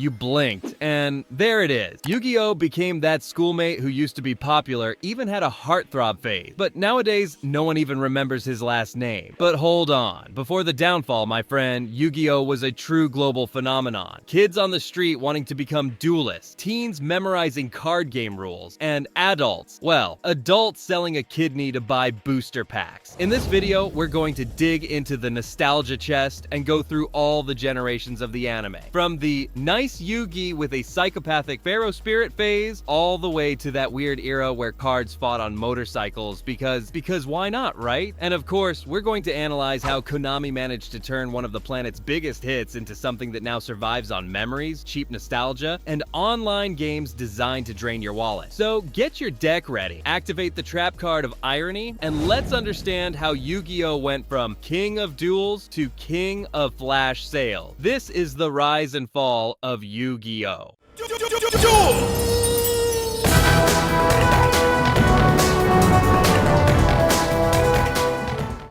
You blinked, and there it is. Yu-Gi-Oh became that schoolmate who used to be popular, even had a heartthrob phase. But nowadays, no one even remembers his last name. But hold on. Before the downfall, my friend, Yu-Gi-Oh was a true global phenomenon. Kids on the street wanting to become duelists, teens memorizing card game rules, and adults selling a kidney to buy booster packs. In this video, we're going to dig into the nostalgia chest and go through all the generations of the anime. From the nice Yugi with a psychopathic pharaoh spirit phase, all the way to that weird era where cards fought on motorcycles because why not, right? And of course, we're going to analyze how Konami managed to turn one of the planet's biggest hits into something that now survives on memories, cheap nostalgia, and online games designed to drain your wallet. So get your deck ready, activate the trap card of irony, and let's understand how Yu-Gi-Oh went from king of duels to king of flash sales. This is the rise and fall of Yu-Gi-Oh!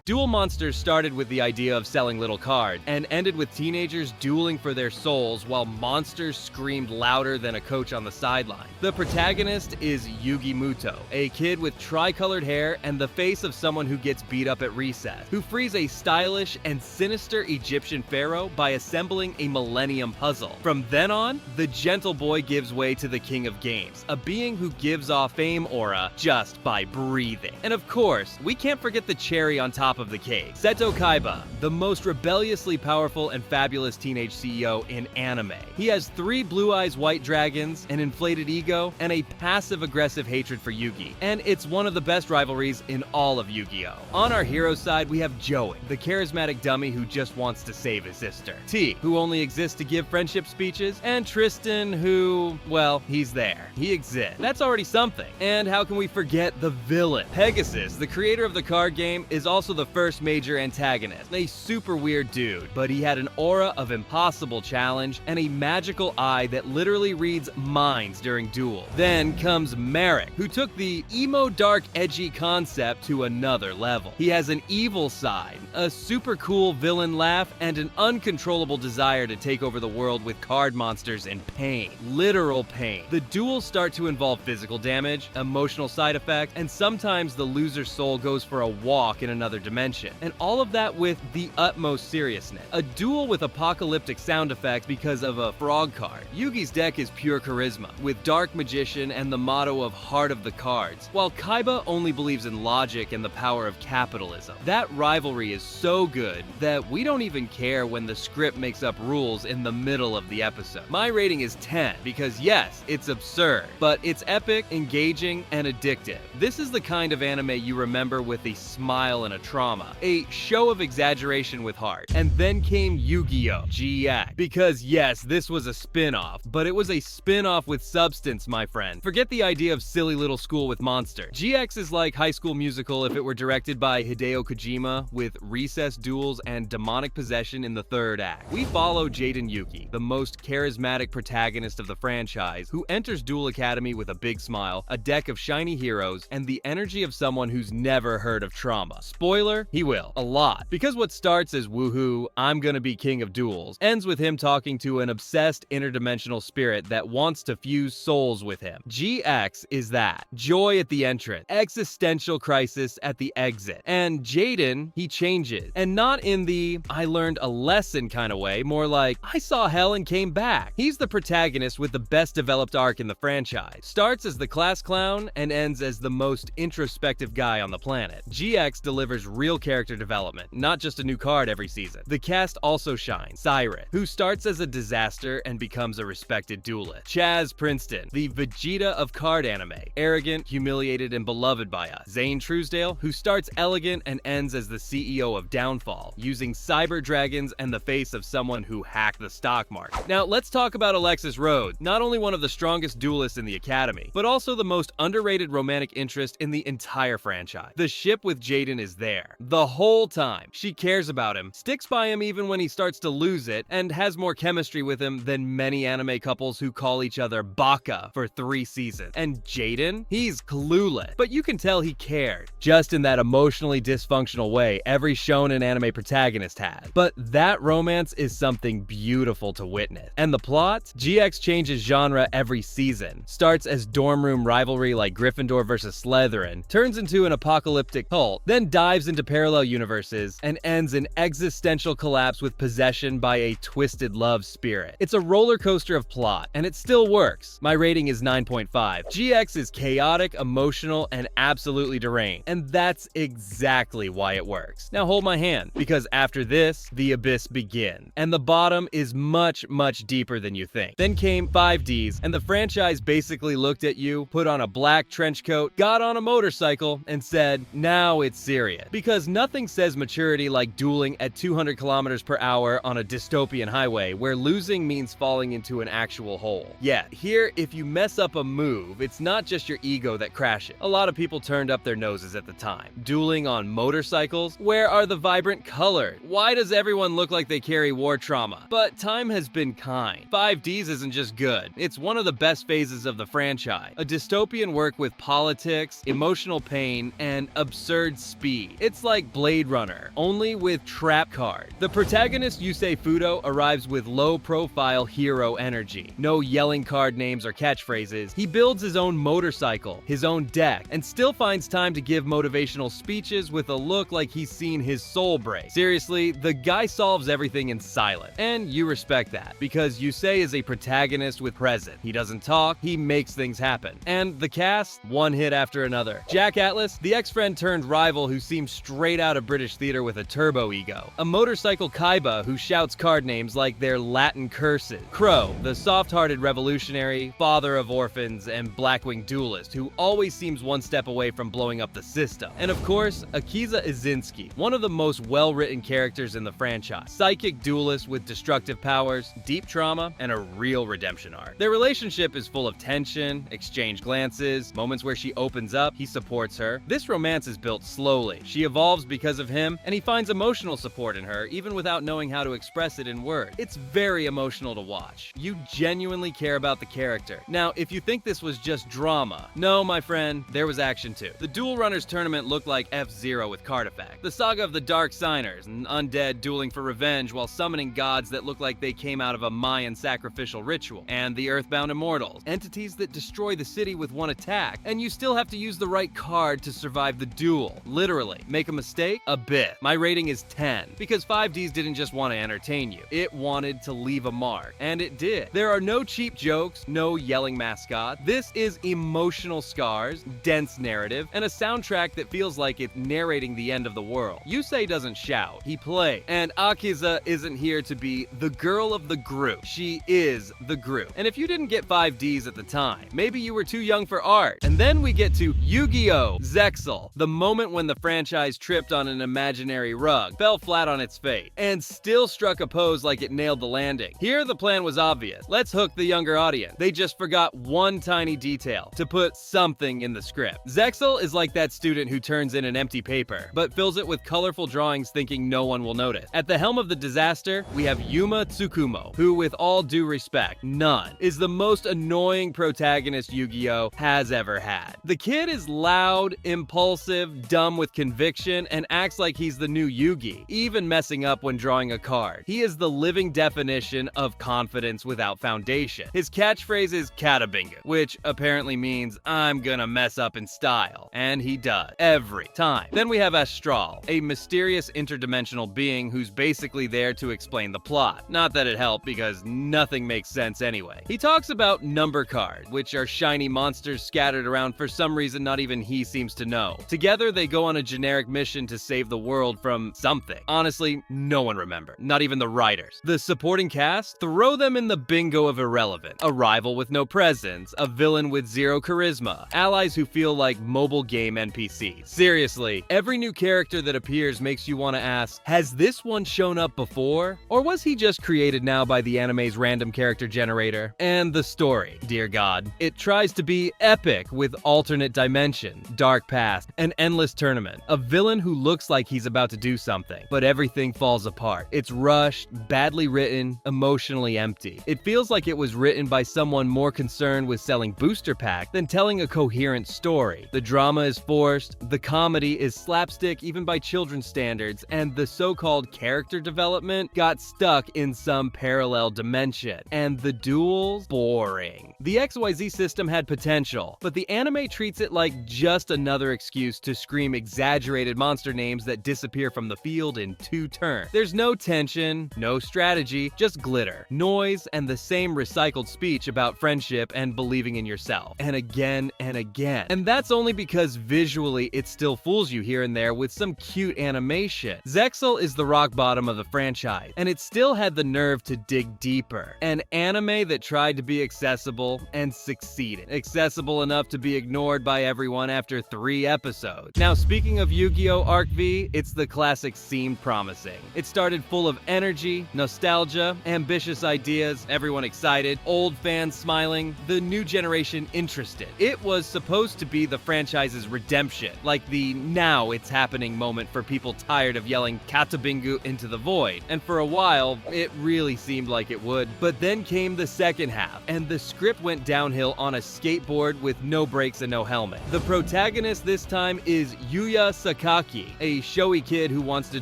Duel Monsters started with the idea of selling little cards, and ended with teenagers dueling for their souls while monsters screamed louder than a coach on the sideline. The protagonist is Yugi Muto, a kid with tri-colored hair and the face of someone who gets beat up at recess, who frees a stylish and sinister Egyptian pharaoh by assembling a millennium puzzle. From then on, the gentle boy gives way to the king of games, a being who gives off fame aura just by breathing. And of course, we can't forget the cherry on top of the cake, Seto Kaiba, the most rebelliously powerful and fabulous teenage CEO in anime. He has 3 blue eyes white dragons, an inflated ego, and a passive-aggressive hatred for Yugi. And it's one of the best rivalries in all of Yu-Gi-Oh! On our hero side, we have Joey, the charismatic dummy who just wants to save his sister. T, who only exists to give friendship speeches, and Tristan, who, well, he's there. He exists. That's already something. And how can we forget the villain? Pegasus, the creator of the card game, is also the first major antagonist. A super weird dude, but he had an aura of impossible challenge and a magical eye that literally reads minds during duels. Then comes Merrick, who took the emo dark edgy concept to another level. He has an evil side, a super cool villain laugh, and an uncontrollable desire to take over the world with card monsters and pain. Literal pain. The duels start to involve physical damage, emotional side effects, and sometimes the loser's soul goes for a walk in another dimension. And all of that with the utmost seriousness. A duel with apocalyptic sound effects because of a frog card. Yugi's deck is pure charisma, with Dark Magician and the motto of Heart of the Cards, while Kaiba only believes in logic and the power of capitalism. That rivalry is so good that we don't even care when the script makes up rules in the middle of the episode. My rating is 10 because yes, it's absurd, but it's epic, engaging, and addictive. This is the kind of anime you remember with a smile and a trauma, a show of exaggeration with heart. And then came Yu-Gi-Oh! GX, because yes, this was a spin-off, but it was a spin-off with substance, my friend. Forget the idea of silly little school with monsters. GX is like High School Musical if it were directed by Hideo Kojima, with recess duels and demonic possession in the 3rd act. We follow Jaden Yuki, the most charismatic protagonist of the franchise, who enters Duel Academy with a big smile, a deck of shiny heroes, and the energy of someone who's never heard of trauma. Spoiler, he will. A lot. Because what starts as woohoo, I'm gonna be king of duels, ends with him talking to an obsessed interdimensional spirit that wants to fuse souls with him. GX is that. Joy at the entrance. Existential crisis at the exit. And Jaden, he changes. And not in the I learned a lesson kind of way, more like I saw hell and came back. He's the protagonist with the best developed arc in the franchise. Starts as the class clown and ends as the most introspective guy on the planet. GX delivers real character development, not just a new card every season. The cast also shines. Cyrus, who starts as a disaster and becomes a respected duelist. Chaz Princeton, the Vegeta of card anime, arrogant, humiliated, and beloved by us. Zane Truesdale, who starts elegant and ends as the CEO of Downfall, using cyber dragons and the face of someone who hacked the stock market. Now, let's talk about Alexis Rhodes, not only one of the strongest duelists in the Academy, but also the most underrated romantic interest in the entire franchise. The ship with Jaden is there. there. The whole time. She cares about him, sticks by him even when he starts to lose it, and has more chemistry with him than many anime couples who call each other Baka for 3 seasons. And Jaden? He's clueless, but you can tell he cared. Just in that emotionally dysfunctional way every shonen anime protagonist has. But that romance is something beautiful to witness. And the plot? GX changes genre every season. Starts as dorm room rivalry like Gryffindor versus Slytherin, turns into an apocalyptic cult, then dives into parallel universes, and ends in existential collapse with possession by a twisted love spirit. It's a roller coaster of plot, and it still works. My rating is 9.5. GX is chaotic, emotional, and absolutely deranged, and that's exactly why it works. Now hold my hand, because after this, the abyss begins, and the bottom is much, much deeper than you think. Then came 5Ds, and the franchise basically looked at you, put on a black trench coat, got on a motorcycle, and said, now it's serious. Because nothing says maturity like dueling at 200 kilometers per hour on a dystopian highway where losing means falling into an actual hole. Yeah, here, if you mess up a move, it's not just your ego that crashes. A lot of people turned up their noses at the time. Dueling on motorcycles? Where are the vibrant colors? Why does everyone look like they carry war trauma? But time has been kind. 5Ds isn't just good, it's one of the best phases of the franchise. A dystopian work with politics, emotional pain, and absurd speed. It's like Blade Runner, only with trap cards. The protagonist Yusei arrives with low-profile hero energy. No yelling card names or catchphrases. He builds his own motorcycle, his own deck, and still finds time to give motivational speeches with a look like he's seen his soul break. Seriously, the guy solves everything in silence. And you respect that, because Yusei is a protagonist with presence. He doesn't talk, he makes things happen. And the cast? One hit after another. Jack Atlas, the ex-friend turned rival who seems straight out of British theater with a turbo ego. A motorcycle Kaiba who shouts card names like they're Latin curses. Crow, the soft-hearted revolutionary, father of orphans, and Blackwing duelist who always seems one step away from blowing up the system. And of course, Akiza Izinski, one of the most well-written characters in the franchise. Psychic duelist with destructive powers, deep trauma, and a real redemption arc. Their relationship is full of tension, exchange glances, moments where she opens up, he supports her. This romance is built slowly. She evolves because of him, and he finds emotional support in her, even without knowing how to express it in words. It's very emotional to watch. You genuinely care about the character. Now, if you think this was just drama, no, my friend, there was action too. The Duel Runners tournament looked like F-Zero with card effect. The saga of the Dark Signers, an undead dueling for revenge while summoning gods that look like they came out of a Mayan sacrificial ritual. And the Earthbound Immortals, entities that destroy the city with one attack, and you still have to use the right card to survive the duel. Literally. Make a mistake? A bit. My rating is 10, because 5Ds didn't just want to entertain you. It wanted to leave a mark, and it did. There are no cheap jokes, no yelling mascot. This is emotional scars, dense narrative, and a soundtrack that feels like it's narrating the end of the world. Yusei doesn't shout, he plays. And Akiza isn't here to be the girl of the group. She is the group. And if you didn't get 5Ds at the time, maybe you were too young for art. And then we get to YuGiOhZexal, the moment when the franchise tripped on an imaginary rug, fell flat on its face, and still struck a pose like it nailed the landing. Here, the plan was obvious. Let's hook the younger audience. They just forgot one tiny detail: to put something in the script. Zexal is like that student who turns in an empty paper, but fills it with colorful drawings thinking no one will notice. At the helm of the disaster, we have Yuma Tsukumo, who, with all due respect, none, is the most annoying protagonist Yu-Gi-Oh has ever had. The kid is loud, impulsive, dumb with conviction, and acts like he's the new Yugi, even messing up when drawing a card. He is the living definition of confidence without foundation. His catchphrase is Katabinga, which apparently means I'm gonna mess up in style. And he does. Every time. Then we have Astral, a mysterious interdimensional being who's basically there to explain the plot. Not that it helped, because nothing makes sense anyway. He talks about number cards, which are shiny monsters scattered around for some reason not even he seems to know. Together, they go on a generic mission to save the world from something. Honestly, no one remembers. Not even the writers. The supporting cast? Throw them in the bingo of irrelevant. A rival with no presence, a villain with zero charisma, allies who feel like mobile game NPCs. Seriously, every new character that appears makes you want to ask, has this one shown up before? Or was he just created now by the anime's random character generator? And the story, dear God. It tries to be epic with alternate dimension, dark past, an endless tournament, a villain villain who looks like he's about to do something, but everything falls apart. It's rushed, badly written, emotionally empty. It feels like it was written by someone more concerned with selling booster pack than telling a coherent story. The drama is forced, the comedy is slapstick even by children's standards, and the so-called character development got stuck in some parallel dimension. And the duels? Boring. The XYZ system had potential, but the anime treats it like just another excuse to scream exaggerated monster names that disappear from the field in 2 turns. There's no tension, no strategy, just glitter, noise, and the same recycled speech about friendship and believing in yourself. And again and again. And that's only because visually it still fools you here and there with some cute animation. ZEXAL is the rock bottom of the franchise, and it still had the nerve to dig deeper. An anime that tried to be accessible and succeeded. Accessible enough to be ignored by everyone after 3 episodes. Now, speaking of Yu-Gi-Oh! ArcV, it's the classic seemed promising. It started full of energy, nostalgia, ambitious ideas, everyone excited, old fans smiling, the new generation interested. It was supposed to be the franchise's redemption, like the now it's happening moment for people tired of yelling Katabingu into the void. And for a while, it really seemed like it would. But then came the second half, and the script went downhill on a skateboard with no brakes and no helmet. The protagonist this time is Yuya Sakaki, a showy kid who wants to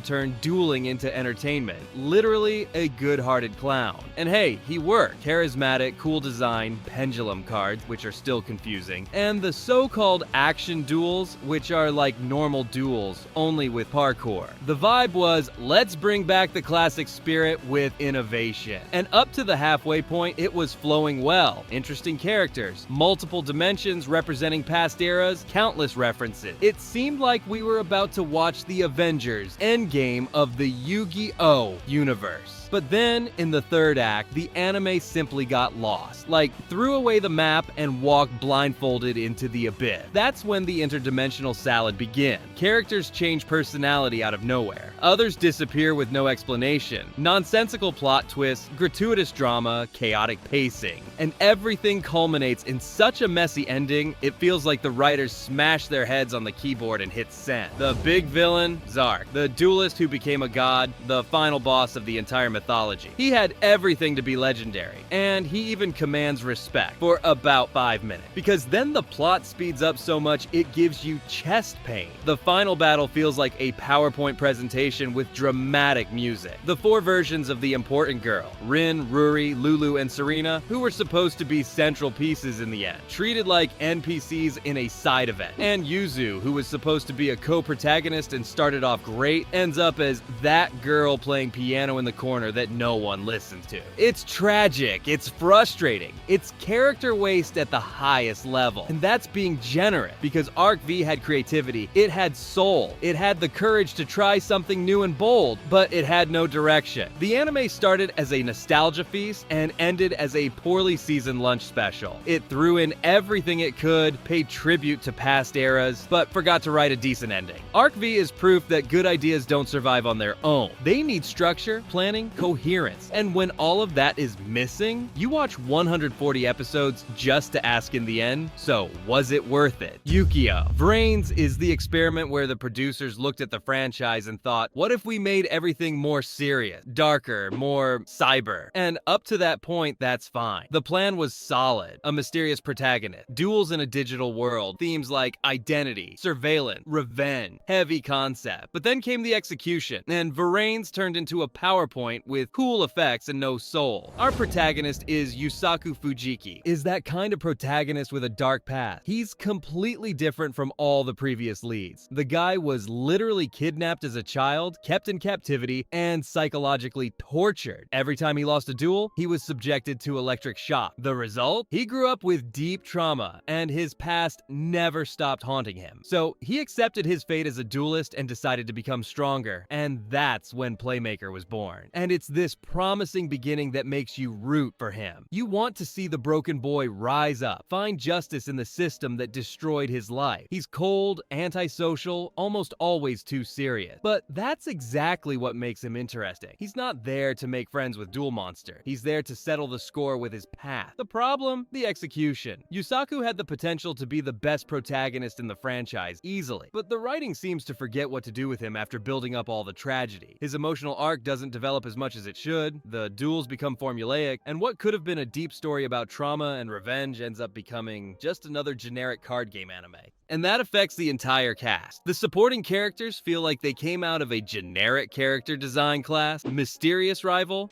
turn dueling into entertainment. Literally a good-hearted clown. And hey, he worked. Charismatic, cool design, pendulum cards, which are still confusing, and the so-called action duels, which are like normal duels, only with parkour. The vibe was, let's bring back the classic spirit with innovation. And up to the halfway point, it was flowing well. Interesting characters, multiple dimensions representing past eras, countless references. It seemed like we were about to watch the Avengers Endgame of the Yu-Gi-Oh! Universe. But then, in the third act, the anime simply got lost. Like, threw away the map and walked blindfolded into the abyss. That's when the interdimensional salad began. Characters change personality out of nowhere. Others disappear with no explanation. Nonsensical plot twists, gratuitous drama, chaotic pacing. And everything culminates in such a messy ending, it feels like the writers smashed their heads on the keyboard and hit send. The big villain, Zark. The duelist who became a god, the final boss of the entire mythology. He had everything to be legendary, and he even commands respect for about 5 minutes. Because then the plot speeds up so much it gives you chest pain. The final battle feels like a PowerPoint presentation with dramatic music. The 4 versions of the important girl, Rin, Ruri, Lulu, and Serena, who were supposed to be central pieces in the end, treated like NPCs in a side event. And Yuzu, who was supposed to be a co-protagonist and started off great, ends up as that girl playing piano in the corner that no one listens to. It's tragic, it's frustrating, it's character waste at the highest level. And that's being generous, because ArcV had creativity, it had soul, it had the courage to try something new and bold, but it had no direction. The anime started as a nostalgia feast and ended as a poorly seasoned lunch special. It threw in everything it could, paid tribute to past eras, but forgot to write a decent ending. ArcV is proof that good ideas don't survive on their own. They need structure, planning, coherence. And when all of that is missing, you watch 140 episodes just to ask in the end, so was it worth it? YuGiOh. VRAINS is the experiment where the producers looked at the franchise and thought, what if we made everything more serious, darker, more cyber? And up to that point, that's fine. The plan was solid. A mysterious protagonist, duels in a digital world, themes like identity, surveillance, revenge, heavy concept. But then came the execution, and VRAINS turned into a PowerPoint with cool effects and no soul. Our protagonist is Yusaku Fujiki, is that kind of protagonist with a dark past. He's completely different from all the previous leads. The guy was literally kidnapped as a child, kept in captivity, and psychologically tortured. Every time he lost a duel, he was subjected to electric shock. The result? He grew up with deep trauma, and his past never stopped haunting him. So he accepted his fate as a duelist and decided to become stronger, and that's when Playmaker was born. And it's this promising beginning that makes you root for him. You want to see the broken boy rise up, find justice in the system that destroyed his life. He's cold, antisocial, almost always too serious. But that that's exactly what makes him interesting. He's not there to make friends with Duel Monster. He's there to settle the score with his path. The problem? The execution. Yusaku had the potential to be the best protagonist in the franchise, easily, but the writing seems to forget what to do with him after building up all the tragedy. His emotional arc doesn't develop as much as it should, the duels become formulaic, and what could have been a deep story about trauma and revenge ends up becoming just another generic card game anime. And that affects the entire cast. The supporting characters feel like they came out of a generic character design class. Mysterious rival?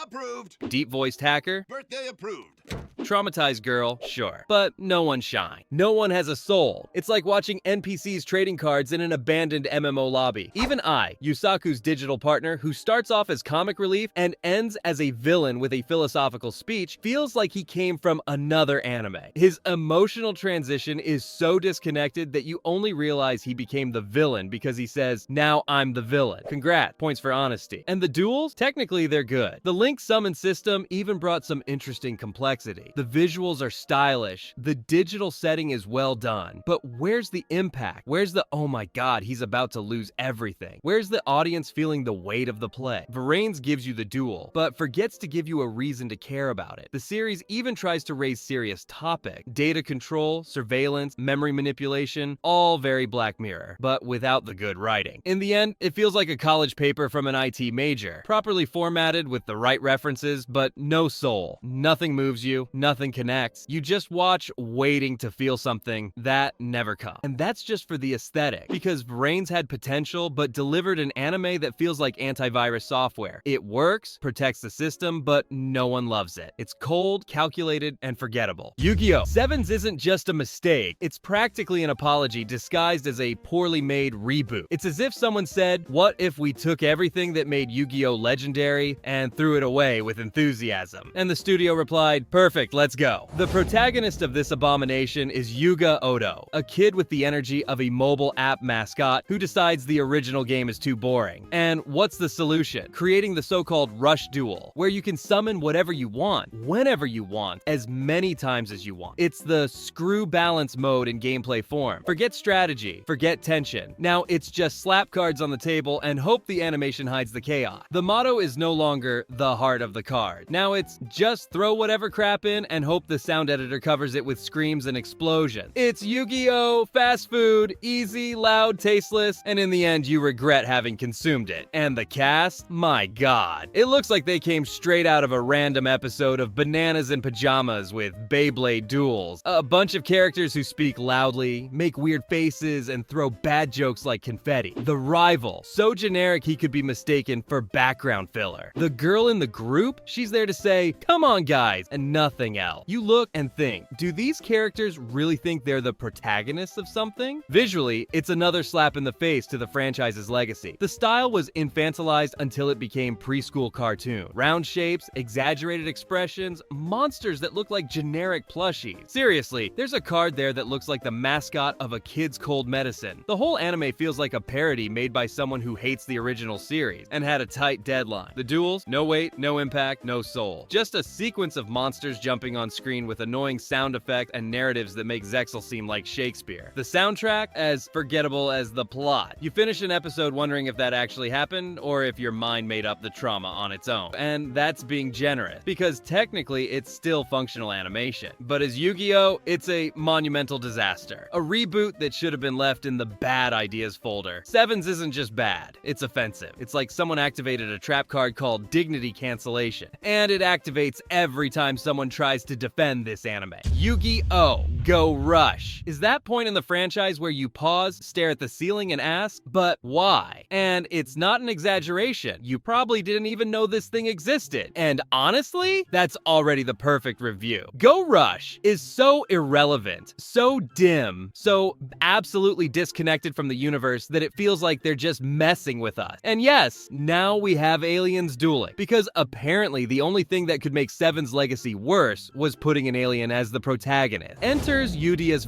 Approved. Deep-voiced hacker? Birthday approved. Traumatized girl? Sure. But no one shine. No one has a soul. It's like watching NPCs trading cards in an abandoned MMO lobby. Even I, Yusaku's digital partner, who starts off as comic relief and ends as a villain with a philosophical speech, feels like he came from another anime. His emotional transition is so disconnected that you only realize he became the villain because he says, "Now I'm the villain." Congrats, points for honesty. And the duels? Technically, they're good. The Link summon system even brought some interesting complexity. The visuals are stylish, the digital setting is well done, but where's the impact? Where's the, oh my god, he's about to lose everything? Where's the audience feeling the weight of the play? VRAINS gives you the duel, but forgets to give you a reason to care about it. The series even tries to raise serious topics. Data control, surveillance, memory manipulation, all very Black Mirror, but without the good writing. In the end, it feels like a college paper from an IT major, properly formatted with the right references, but no soul. Nothing moves you, nothing connects. You just watch waiting to feel something that never comes. And that's just for the aesthetic, because VRAINS had potential but delivered an anime that feels like antivirus software. It works, protects the system, but no one loves it. It's cold, calculated, and forgettable. YuGiOhSevens isn't just a mistake, it's practically an apology disguised as a poorly made reboot. It's as if someone said, what if we took everything that made Yu-Gi-Oh legendary and threw it away with enthusiasm? And the studio replied, perfect, let's go. The protagonist of this abomination is YuGiOhTimeline, a kid with the energy of a mobile app mascot who decides the original game is too boring. And what's the solution? Creating the so-called Rush Duel, where you can summon whatever you want, whenever you want, as many times as you want. It's the screw balance mode in gameplay form. Forget strategy, forget tension. Now it's just slap cards on the table and hope the animation hides the chaos. The motto is no longer the heart of the card. Now it's just throw whatever crap in and hope the sound editor covers it with screams and explosions. It's Yu-Gi-Oh! Fast food, easy, loud, tasteless, and in the end you regret having consumed it. And the cast? My god. It looks like they came straight out of a random episode of Bananas in Pajamas with Beyblade duels. A bunch of characters who speak loudly, make weird faces, and throw bad jokes like confetti. The rival, so generic he could be mistaken for background filler. The girl in the group? She's there to say, come on guys, and nothing else. You look and think, do these characters really think they're the protagonists of something? Visually, it's another slap in the face to the franchise's legacy. The style was infantilized until it became preschool cartoon. Round shapes, exaggerated expressions, monsters that look like generic plushies. Seriously, there's a card there that looks like the mascot of a kid's cold medicine. The whole anime feels like a parody made by someone who hates the original series and had a tight deadline. The duels, no weight, no impact, no soul. Just a sequence of monsters jumping on screen with annoying sound effects and narratives that make ZEXAL seem like Shakespeare. The soundtrack, as forgettable as the plot. You finish an episode wondering if that actually happened or if your mind made up the trauma on its own. And that's being generous, because technically it's still functional animation. But as Yu-Gi-Oh, it's a monumental disaster. A reboot that should have been left in the bad ideas folder. Sevens isn't just bad, it's offensive. It's like someone activated a trap card called Dignity Cancellation, and it activates every time someone tries to defend this anime. YuGiOhGoRush is that point in the franchise where you pause, stare at the ceiling, and ask, but why? And it's not an exaggeration. You probably didn't even know this thing existed. And honestly, that's already the perfect review. GoRush is so irrelevant, so dim, so absolutely disconnected from the universe that it feels like they're just messing with us. And yes, now we have aliens dueling, because apparently the only thing that could make Seven's legacy worse was putting an alien as the protagonist. Enters Yudias,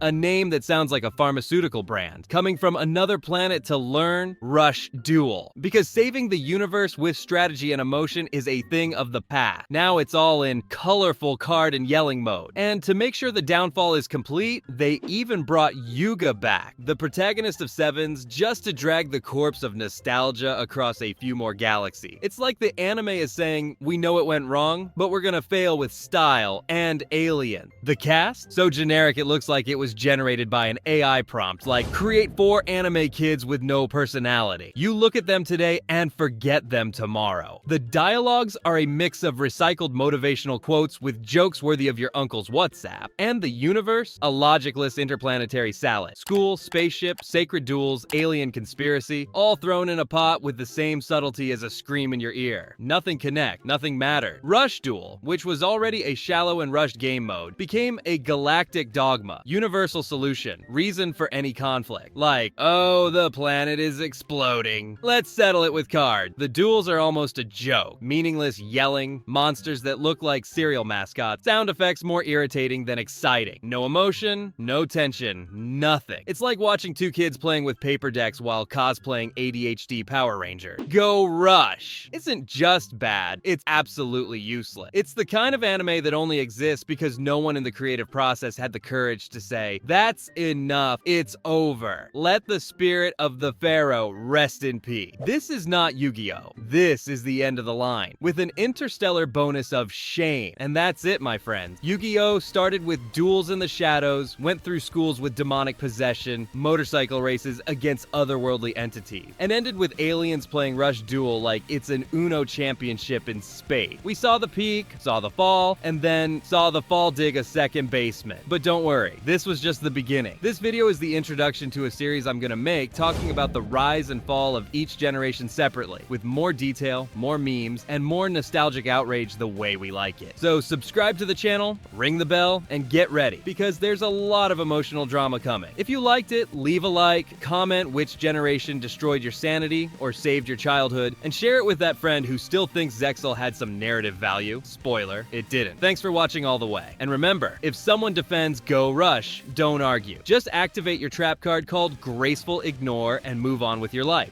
a name that sounds like a pharmaceutical brand, coming from another planet to learn Rush Duel, because saving the universe with strategy and emotion is a thing of the past. Now it's all in colorful card and yelling mode. And to make sure the downfall is complete, they they even brought Yuga back, the protagonist of Sevens, just to drag the corpse of nostalgia across a few more galaxies. It's like the anime is saying, we know it went wrong, but we're gonna fail with style and alien. The cast? So generic it looks like it was generated by an AI prompt, like create 4 anime kids with no personality. You look at them today and forget them tomorrow. The dialogues are a mix of recycled motivational quotes with jokes worthy of your uncle's WhatsApp, and the universe, a logicless interplanetary salad. School, spaceship, sacred duels, alien conspiracy, all thrown in a pot with the same subtlety as a scream in your ear. Nothing connect, nothing mattered. Rush Duel, which was already a shallow and rushed game mode, became a galactic dogma, universal solution, reason for any conflict. Like, oh, the planet is exploding. Let's settle it with cards. The duels are almost a joke. Meaningless yelling, monsters that look like cereal mascots, sound effects more irritating than exciting. No emotion, no tension, nothing. It's like watching 2 kids playing with paper decks while cosplaying ADHD Power Ranger. YuGiOhRush isn't just bad, it's absolutely useless. It's the kind of anime that only exists because no one in the creative process had the courage to say, that's enough, it's over. Let the spirit of the pharaoh rest in peace. This is not Yu-Gi-Oh! This is the end of the line, with an interstellar bonus of shame. And that's it, my friends. Yu-Gi-Oh! Started with duels in the shadows, went through schools with demonic possession, motorcycle races against otherworldly entities, and ended with aliens playing Rush Duel like it's an Uno championship in space. We saw the peak, saw the fall, and then saw the fall dig a second basement. But don't worry, this was just the beginning. This video is the introduction to a series I'm gonna make talking about the rise and fall of each generation separately, with more detail, more memes, and more nostalgic outrage the way we like it. So subscribe to the channel, ring the bell, and get ready, because there's a lot of emotional drama coming. If you liked it, leave a like, comment which generation destroyed your sanity or saved your childhood, and share it with that friend who still thinks ZEXAL had some narrative value. Spoiler, it didn't. Thanks for watching all the way. And remember, if someone defends YuGiOhRush, don't argue. Just activate your trap card called Graceful Ignore and move on with your life.